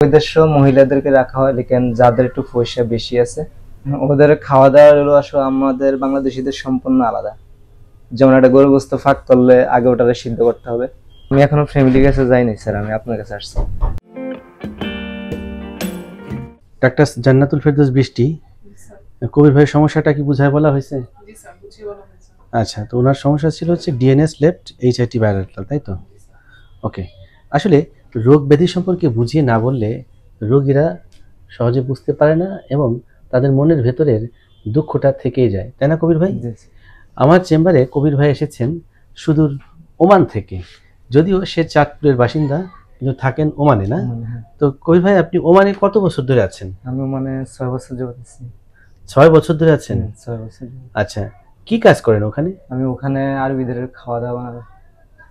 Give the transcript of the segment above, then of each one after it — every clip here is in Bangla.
ওদেশ মহিলাদেরকে রাখা হয়, লেকিন যাদের একটু পয়সা বেশি আছে ওদের খাওয়া দাওয়া হলো আসলে আমাদের বাংলাদেশিদের সম্পূর্ণ আলাদা। যেমন একটা গরু গোস্ত ফাঁক করলে আগে ওটাকে সিদ্ধ করতে হবে। আমি এখনো ফ্যামিলির কাছে যাইনি স্যার, আমি আপনার কাছে আসছি। ডাক্তার জান্নাতুল ফেরদৌস বৃষ্টি, কবির ভাইয়ের সমস্যাটা কি বুঝায় বলা হয়েছে? আচ্ছা, তো ওনার সমস্যা ছিল হচ্ছে ডিএনএস লেফট এইচআইটি ভাইরাল, তাই তো? ওকে, আসলে রোগ ব্যাধি সম্পর্কে বুঝিয়ে না বললে রোগীরা সহজে বুঝতে পারে না এবং তাদের মনের ভেতরের দুঃখটা থেকেই যায়, তাই না কবির ভাই? আমার চেম্বারে কবির ভাই এসেছেন সুদূর ওমান থেকে, যদিও সে চাঁদপুরের বাসিন্দা কিন্তু থাকেন ওমানে, না? তো কবির ভাই, আপনি ওমানে কত বছর ধরে আছেন? আমি ওমানে 6 বছর যাবত আছি। 6 বছর ধরে আছেন? 6 বছর। আচ্ছা, কি কাজ করেন ওখানে? আমি ওখানে আরবিদের খাওয়া দাওয়া বানাই।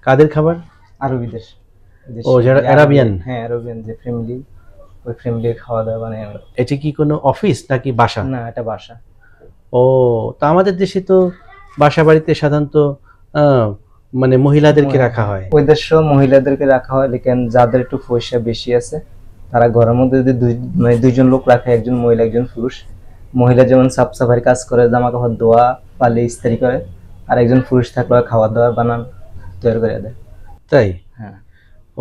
কাদের খাবার? আরবিদের। ও, যারা আরাবিয়ান? হ্যাঁ, আরবিয়ান যে ফ্যামিলি, ওই ফ্যামিলির খাওয়া দাওয়া বানাই আমরা। এটা কি কোনো অফিস নাকি বাসা? না, এটা বাসা। ও, তো আমাদের দেশে তো বাসা বাড়িতে সাধারণত মানে মহিলাদেরকে রাখা হয়। ওই দেশে মহিলাদেরকে রাখা হয়, লেকিন যাদের একটু পয়সা বেশি আছে তারা ঘরের মধ্যে যদি দুইজন লোক রাখে, একজন মহিলা একজন পুরুষ। মহিলা যেমন সাফ সাফাই কাজ করে, জামা কাপড় ধোয়া পালি ইস্ত্রি করে, আর একজন পুরুষ থাকলে খাওয়া দাওয়া বানান তৈরি করে দেয়। তাই? হ্যাঁ।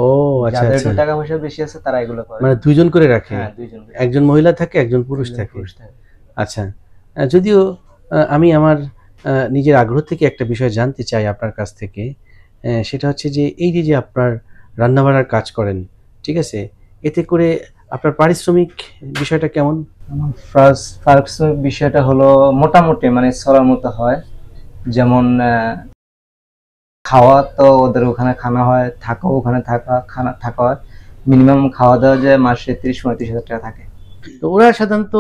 ও আচ্ছা, যাদের একটু টাকা পয়সা বেশি আছে তারা এগুলো করে। মানে দুইজন করে রাখে? হ্যাঁ, দুইজন, একজন মহিলা থাকে একজন পুরুষ থাকে। আচ্ছা, যদিও আমি আমার নিজের আগ্রহ থেকে একটা বিষয় জানতে চাই আপনার কাছ থেকে, সেটা হচ্ছে যে এই যে আপনার রান্নাবাড়ার কাজ করেন, ঠিক আছে, এতে করে আপনার পারিশ্রমিক বিষয়টা কেমন? পারিশ্রমিক বিষয়টা হলো মোটামুটি মানে চলার মতো হয়। যেমন খাওয়া তো ওদের ওখানে খানা হয়, থাকা ওখানে থাকা হয়, মিনিমাম খাওয়া দাওয়া যায় মাসে 30-35 হাজার টাকা থাকে। তো ওরা সাধারণত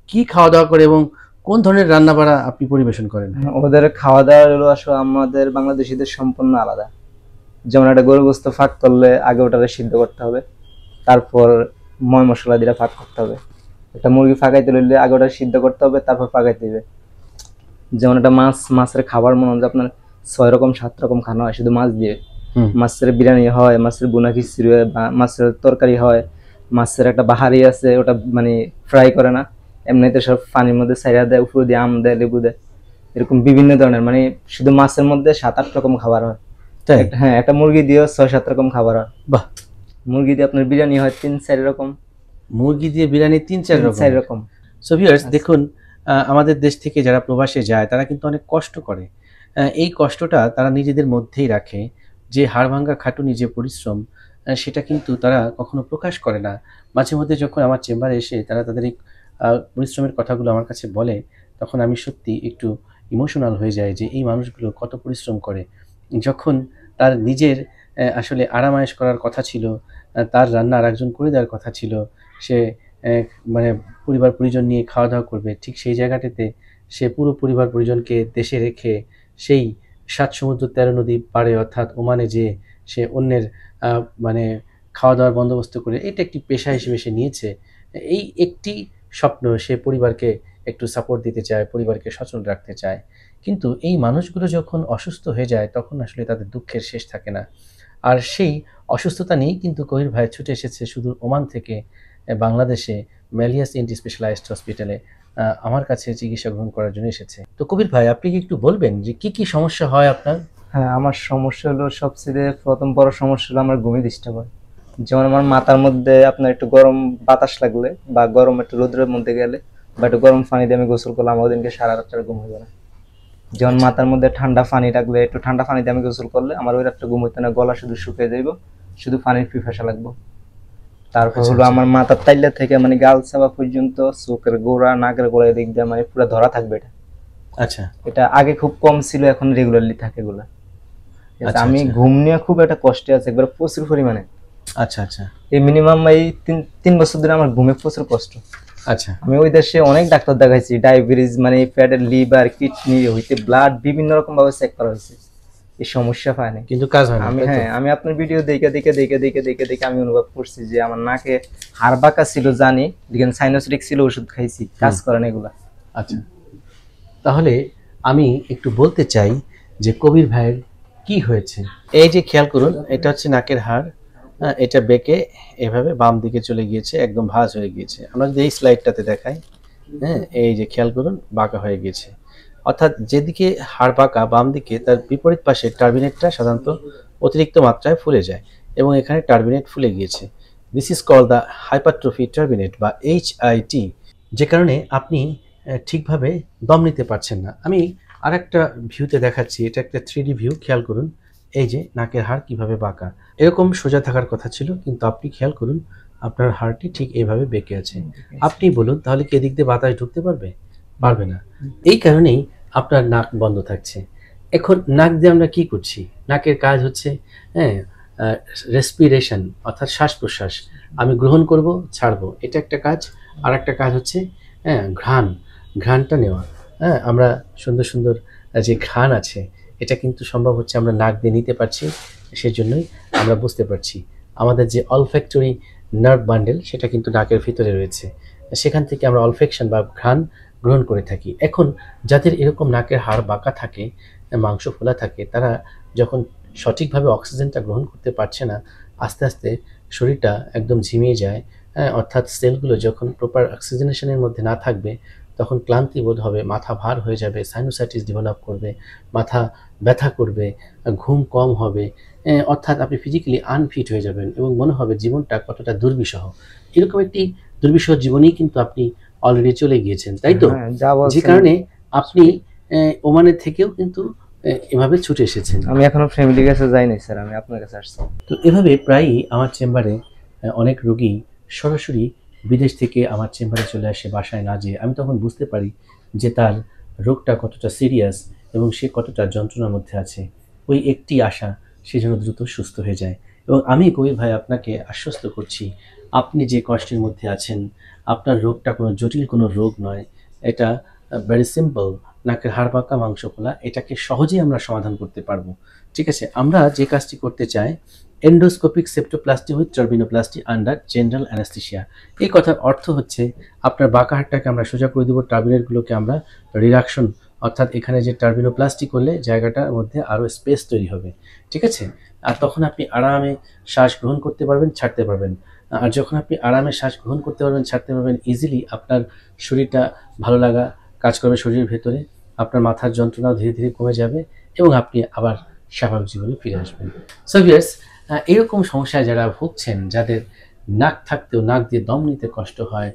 কি খাওয়া দাওয়া করে এবং কোন ধরনের রান্না বাড়া আপনি পরিবেশন করেন? ওদের খাওয়া দাওয়া হলো আসলে আমাদের বাংলাদেশিদের সম্পূর্ণ আলাদা। যেমন একটা গরু গোস্ত ফাঁক করলে আগে ওটাকে সিদ্ধ করতে হবে, তারপর ময় মশলা দিয়ে ফাঁক করতে হবে। একটা মুরগি ফাঁকাইতে লইলে আগে ওটা সিদ্ধ করতে হবে, তারপর ফাঁকাইতে হবে। যেমন একটা মাছের খাবার মনে হয় আপনার 6 রকম 7 রকম খানা হয় শুধু মাছ দিয়ে। মাছের বিরিয়ানি হয়, মাছের বুনা খিচুড়ি হয়, মাছের তরকারি হয়, মাছের একটা বাহারি আছে, ওটা মানে ফ্রাই করে না, এমনিতে সব পানির মধ্যে ছাইড়া দেয়, উপর দিয়ে আম দেয়, লেবু দেয়, এরকম বিভিন্ন ধরনের মানে শুধু মাছের মধ্যে 7-8 রকম খাবার হয়। হ্যাঁ, একটা মুরগি দিয়ে 6-7 রকম খাবার হয়। বাহ! মুরগি দিয়ে আপনার বিরিয়ানি হয় 3-4 রকম। মুরগি দিয়ে বিরিয়ানি 3-4 রকম। সো ভিউয়ার্স, দেখুন, আমাদের দেশ থেকে যারা প্রবাসে যায় তারা কিন্তু অনেক কষ্ট করে। এই কষ্টটা তারা নিজেদের মধ্যেই রাখে। যে হাড়ভাঙ্গা খাটুনি, যে পরিশ্রম, সেটা কিন্তু তারা কখনো প্রকাশ করে না। মাঝে মধ্যে যখন আমার চেম্বারে এসে তারা তাদের এই পরিশ্রমের কথাগুলো আমার কাছে বলে, তখন আমি সত্যি একটু ইমোশনাল হয়ে যাই যে এই মানুষগুলো কত পরিশ্রম করে। যখন তার নিজের আসলে আরামায়েশ করার কথা ছিল, তার রান্না আরেকজন করে দেওয়ার কথা ছিল, সে মানে পরিবার পরিজন নিয়ে খাওয়া দাওয়া করবে, ঠিক সেই জায়গাটাতে সে পুরো পরিবার পরিজনকে দেশে রেখে সেই 7 সমুদ্র 13 নদী পাড়ে অর্থাৎ ওমানে যেয়ে সে অন্যের মানে খাওয়া দাওয়ার বন্দোবস্ত করে এটা একটি পেশা হিসেবে সে নিয়েছে। এই একটি স্বপ্ন, সে পরিবারকে একটু সাপোর্ট দিতে চায়, পরিবারকে সচল রাখতে চায়। কিন্তু এই মানুষগুলো যখন অসুস্থ হয়ে যায় তখন আসলে তাদের দুঃখের শেষ থাকে না। আর সেই অসুস্থতা নিয়েই কিন্তু কবির ভাই ছুটে এসেছে সুদূর ওমান থেকে বাংলাদেশে ম্যালিয়াস ইএনটি স্পেশালাইজড হসপিটালে আমার কাছে চিকিৎসা গ্রহণ করার জন্য এসেছে। তো কবির ভাই, আপনি কি একটু বলবেন যে কি কি সমস্যা হয় আপনার? হ্যাঁ, আমার সমস্যা হলো সবচেয়ে প্রথম বড় সমস্যা হলো আমার ঘুমে ডিস্টার্ব হয়। যেমন আমার মাথার মধ্যে আপনার একটু গরম বাতাস লাগলে বা গরম একটু রোদ্রের মধ্যে গেলে বা একটু গরম পানি দিয়ে আমি গোসল করলাম, আমার দিনকে সারা রাত্রে ঘুম হইবে না। যেমন মাথার মধ্যে ঠান্ডা পানি লাগলে, একটু ঠান্ডা পানি দিয়ে আমি গোসল করলে আমার ওই রাত্রে ঘুম হইতে না, গলা শুধু শুকিয়ে যাইব, শুধু পানির পিপাসা লাগবো। তারপর হলো আমার মাথার তাইলা থেকে মানে গাল চাপা পর্যন্ত চোখের গোড়া, নাকের গোড়া এদিক দিয়ে মানে পুরো ধরা থাকবে এটা। আচ্ছা, এটা আগে খুব কম ছিল, এখন রেগুলারলি থাকে এগুলা। আমি ঘুম নিয়ে খুব একটা কষ্টে আছে, একবার প্রচুর পরিমাণে। আচ্ছা আচ্ছা, এই মিনিমাম এই 3 বছর ধরে আমার ঘুমে প্রচুর কষ্ট। আচ্ছা, আমি ওই দেশে অনেক ডাক্তার দেখাইছি, ডায়াবেটিস মানে পেটের লিভার, কিডনি হইতে ব্লাড বিভিন্ন রকম ভাবে চেক করা হয়েছে, এই সমস্যা পায়নি, কিন্তু কাজ হয় না। আমি আপনার ভিডিও দেখে দেখে দেখে দেখে দেখে দেখে আমি অনুভব করছি যে আমার নাকে হাড় বাঁকা ছিল, জানি দেখেন সাইনোসিটিক ছিল, ওষুধ খাইছি, কাজ করে না এগুলা। আচ্ছা, তাহলে আমি একটু বলতে চাই যে কবির ভাইয়ের কি হয়েছে। এই যে খেয়াল করুন, এটা হচ্ছে নাকের হাড়, এটা বেঁকে এভাবে বাম দিকে চলে গিয়েছে, একদম ভাঁজ হয়ে গিয়েছে। আমরা যদি এই স্লাইডটাতে দেখাই, হ্যাঁ, এই যে খেয়াল করুন বাঁকা হয়ে গিয়েছে। অর্থাৎ যেদিকে হাড় বাঁকা বাম দিকে, তার বিপরীত পাশে টার্বিনেটটা সাধারণত অতিরিক্ত মাত্রায় ফুলে যায় এবং এখানে টার্বিনেট ফুলে গিয়েছে। This is called the hypertrophy turbinate বা HIT, যে কারণে আপনি ঠিকভাবে দম নিতে পারছেন না। আমি আরেকটা ভিউতে দেখাচ্ছি, এটা একটা 3D ভিউ, খেয়াল করুন। এই যে নাকের হাড় কিভাবে বাঁকা, এরকম সোজা থাকার কথা ছিল, কিন্তু আপনি খেয়াল করুন আপনার হাড়টি ঠিক এইভাবে বেঁকে আছে। আপনি বলুন তাহলে কি এদিক দিয়ে বাতাস ঢুকতে পারবে? পারবে না। এই কারণেই আপনার নাক বন্ধ থাকছে। এখন নাক দিয়ে আমরা কি করছি? নাকের কাজ হচ্ছে হ্যাঁ রেসপিরেশন, অর্থাৎ শ্বাস প্রশ্বাস। আমি গ্রহণ করব, ছাড়বো, এটা একটা কাজ। আর একটা কাজ হচ্ছে ঘ্রাণটা নেওয়া। হ্যাঁ, আমরা সুন্দর সুন্দর যে ঘ্রাণ আছে, এটা কিন্তু সম্ভব হচ্ছে আমরা নাক দিয়ে নিতে পারছি। সেজন্যই আমরা বুঝতে পারছি আমাদের যে অলফ্যাক্টরি নার্ভ বান্ডেল, সেটা কিন্তু নাকের ভিতরে রয়েছে। সেখান থেকে আমরা অলফেকশন বা ঘ্রাণ গ্রহণ করে থাকি। এখন যাদের এরকম নাকের হাড় বাঁকা থাকে, মাংস ফোলা থাকে, তারা যখন সঠিকভাবে অক্সিজেনটা গ্রহণ করতে পারছে না, আস্তে আস্তে শরীরটা একদম ঝিমিয়ে যায়। অর্থাৎ সেলগুলো যখন প্রপার অক্সিজেনেশনের মধ্যে না থাকবে, তখন ক্লান্তি বোধ হবে, মাথা ভার হয়ে যাবে, সাইনোসাইটিস ডেভেলপ করবে, মাথা ব্যথা করবে, ঘুম কম হবে। অর্থাৎ আপনি ফিজিক্যালি আনফিট হয়ে যাবেন এবং মনে হবে জীবনটা কতটা দুর্বিষহ। এরকম একটি দুর্বিষহ জীবনেই কিন্তু আপনি অলরেডি চলে গিয়েছেন, তাই তো? যে কারণে আপনি ওমানের থেকেও কিন্তু এভাবে ছুটে এসেছেন। আমি এখনো ফ্যামিলির কাছে যাইনি স্যার, আমি আপনার কাছে আসছি। তো এভাবে প্রায়ই আমার চেম্বারে অনেক রোগী সরাসরি বিদেশ থেকে আমার চেম্বারে চলে আসে বাসায় না যেয়ে। আমি তখন বুঝতে পারি যে তার রোগটা কতটা সিরিয়াস এবং সে কতটা যন্ত্রণার মধ্যে আছে। ওই একটি আশা, সে যেন দ্রুত সুস্থ হয়ে যায়। এবং আমি কবির ভাই আপনাকে আশ্বস্ত করছি, আপনি যে কষ্টের মধ্যে আছেন, আপনার রোগটা কোনো জটিল কোনো রোগ নয়। এটা ভেরি সিম্পল, নাকের হাড় বাঁকা, মাংস ফোলা, এটাকে সহজেই আমরা সমাধান করতে পারবো। ঠিক আছে, আমরা যে কাজটি করতে চাই, endoscopic septoplasty with turbinoplasty under general anaesthesia. এই কথার অর্থ হচ্ছে আপনার বাঁকা হাড়টাকে আমরা সোজা করে দেবো, টার্বিনেটগুলোকে আমরা রিডাকশন, অর্থাৎ এখানে যে টার্বিনোপ্লাস্টি করলে জায়গাটার মধ্যে আরও স্পেস তৈরি হবে। ঠিক আছে, আর তখন আপনি আরামে শ্বাস গ্রহণ করতে পারবেন, ছাড়তে পারবেন। আর যখন আপনি আরামে শ্বাস গ্রহণ করতে পারবেন, ছাড়তে পারবেন ইজিলি, আপনার শরীরটা ভালো লাগা কাজ করবে শরীরের ভেতরে, আপনার মাথার যন্ত্রণাও ধীরে ধীরে কমে যাবে এবং আপনি আবার স্বাভাবিক জীবনে ফিরে আসবেন। সো ভিউয়ার্স, এরকম সমস্যায় যারা ভুগছেন, যাদের নাক থাকতেও নাক দিয়ে দম নিতে কষ্ট হয়,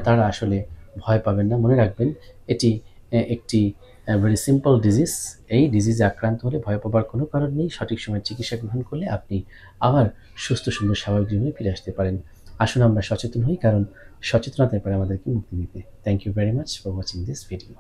তারা আসলে ভয় পাবেন না। মনে রাখবেন এটি একটি ভেরি সিম্পল ডিজিজ। এই ডিজিজে আক্রান্ত হলে ভয় পাবার কোনো কারণ নেই। সঠিক সময়ে চিকিৎসা গ্রহণ করলে আপনি আবার সুস্থ সুন্দর স্বাভাবিক জীবনে ফিরে আসতে পারেন। আসুন আমরা সচেতন হই, কারণ সচেতনতাই পারে আমাদেরকে মুক্তি দিতে। Thank you very much for watching this video.